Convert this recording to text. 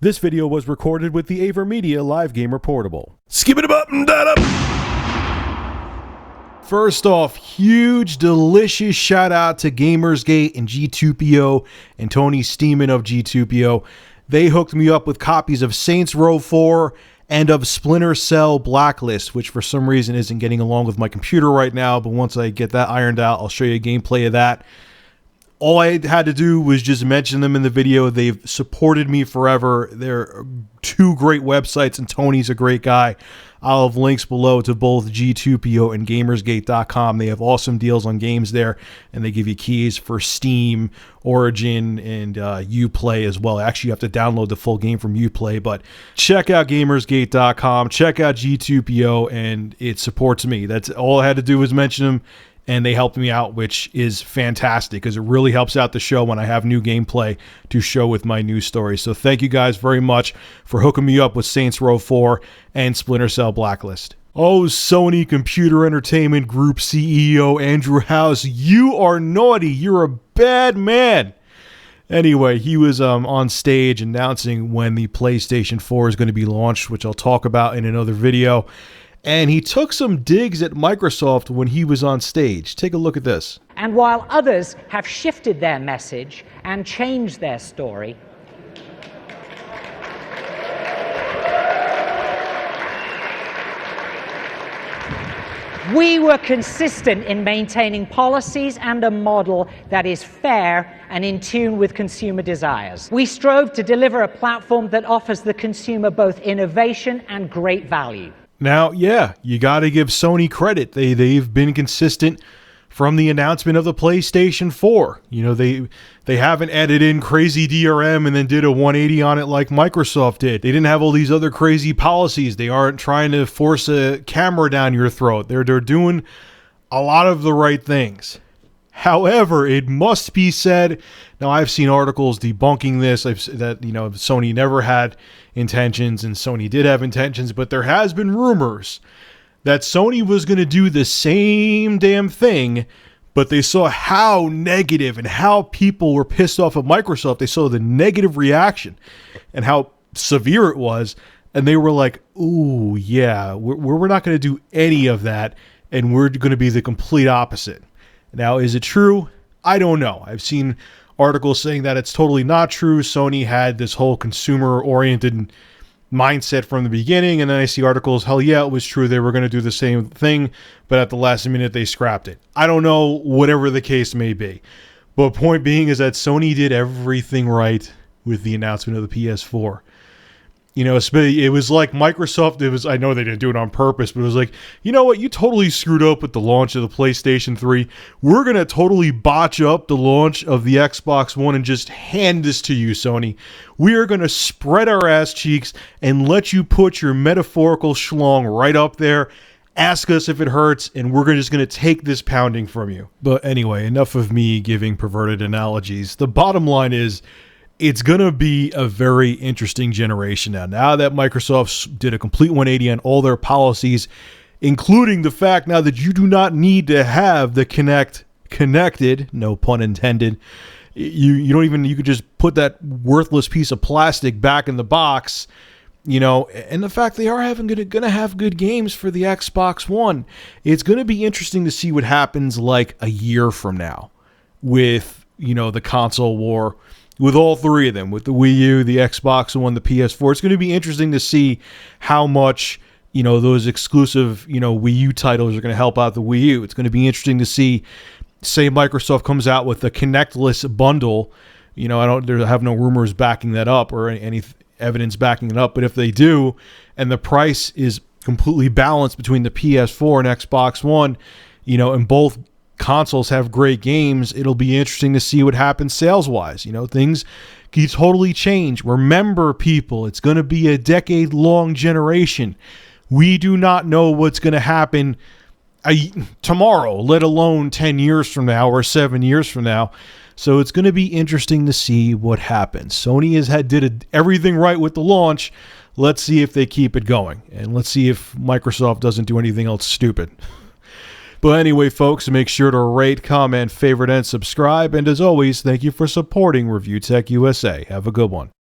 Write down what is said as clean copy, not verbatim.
This video was recorded with the AverMedia Live Gamer Portable. Skip it up and that up. First off, huge, delicious shout out to Gamersgate and G2PO and Tony Steeman of G2PO. They hooked me up with copies of Saints Row 4 and of Splinter Cell Blacklist, which for some reason isn't getting along with my computer right now, but once I get that ironed out, I'll show you a gameplay of that. All I had to do was just mention them in the video. They've supported me forever. They're two great websites, and Tony's a great guy. I'll have links below to both G2PO and Gamersgate.com. They have awesome deals on games there, and they give you keys for Steam, Origin, and Uplay as well. Actually, you have to download the full game from Uplay, but check out Gamersgate.com. Check out G2PO, and it supports me. That's all I had to do was mention them. And they helped me out, which is fantastic because it really helps out the show when I have new gameplay to show with my news stories. So thank you guys very much for hooking me up with Saints Row 4 and Splinter Cell Blacklist. Oh, Sony Computer Entertainment Group CEO Andrew House, you are naughty. You're a bad man. Anyway, he was on stage announcing when the PlayStation 4 is going to be launched, which I'll talk about in another video. And he took some digs at Microsoft when he was on stage. Take a look at this. And while others have shifted their message and changed their story, we were consistent in maintaining policies and a model that is fair and in tune with consumer desires. We strove to deliver a platform that offers the consumer both innovation and great value. Now, yeah, you got to give Sony credit. They've been consistent from the announcement of the PlayStation 4. You know, they haven't added in crazy DRM and then did a 180 on it like Microsoft did. They didn't have all these other crazy policies. They aren't trying to force a camera down your throat. They're doing a lot of the right things. However, it must be said, now I've seen articles debunking this, that, you know, Sony never had intentions, and Sony did have intentions, but there has been rumors that Sony was going to do the same damn thing, but they saw how negative and how people were pissed off at Microsoft. They saw the negative reaction and how severe it was, and they were like, ooh, yeah, we're not going to do any of that, and we're going to be the complete opposite. Now, is it true? I don't know. I've seen articles saying that it's totally not true. Sony had this whole consumer-oriented mindset from the beginning, and then I see articles, hell yeah, it was true. They were going to do the same thing, but at the last minute, they scrapped it. I don't know, whatever the case may be. But point being is that Sony did everything right with the announcement of the PS4. You know, it was like Microsoft, I know they didn't do it on purpose, but it was like, you know what, you totally screwed up with the launch of the PlayStation 3. We're going to totally botch up the launch of the Xbox One and just hand this to you, Sony. We are going to spread our ass cheeks and let you put your metaphorical schlong right up there. Ask us if it hurts, and we're just going to take this pounding from you. But anyway, enough of me giving perverted analogies. The bottom line is, it's going to be a very interesting generation now. Now that Microsoft did a complete 180 on all their policies, including the fact now that you do not need to have the Kinect connected, no pun intended. You don't even, you could just put that worthless piece of plastic back in the box, you know, and the fact they are going to have good games for the Xbox One. It's going to be interesting to see what happens like a year from now with, you know, the console war. With all three of them, with the Wii U, the Xbox One, the PS4, it's going to be interesting to see how much, you know, those exclusive, you know, Wii U titles are going to help out the Wii U. It's going to be interesting to see, say Microsoft comes out with a Kinectless bundle. You know, I have no rumors backing that up or any evidence backing it up, but if they do, and the price is completely balanced between the PS4 and Xbox One, you know, and both consoles have great games, it'll be interesting to see what happens sales-wise. You know, things can totally change. Remember, people, it's going to be a decade-long generation. We do not know what's going to happen tomorrow, let alone 10 years from now or 7 years from now. So it's going to be interesting to see what happens. Sony did everything right with the launch. Let's see if they keep it going. And let's see if Microsoft doesn't do anything else stupid. But anyway, folks, make sure to rate, comment, favorite, and subscribe. And as always, thank you for supporting Review Tech USA. Have a good one.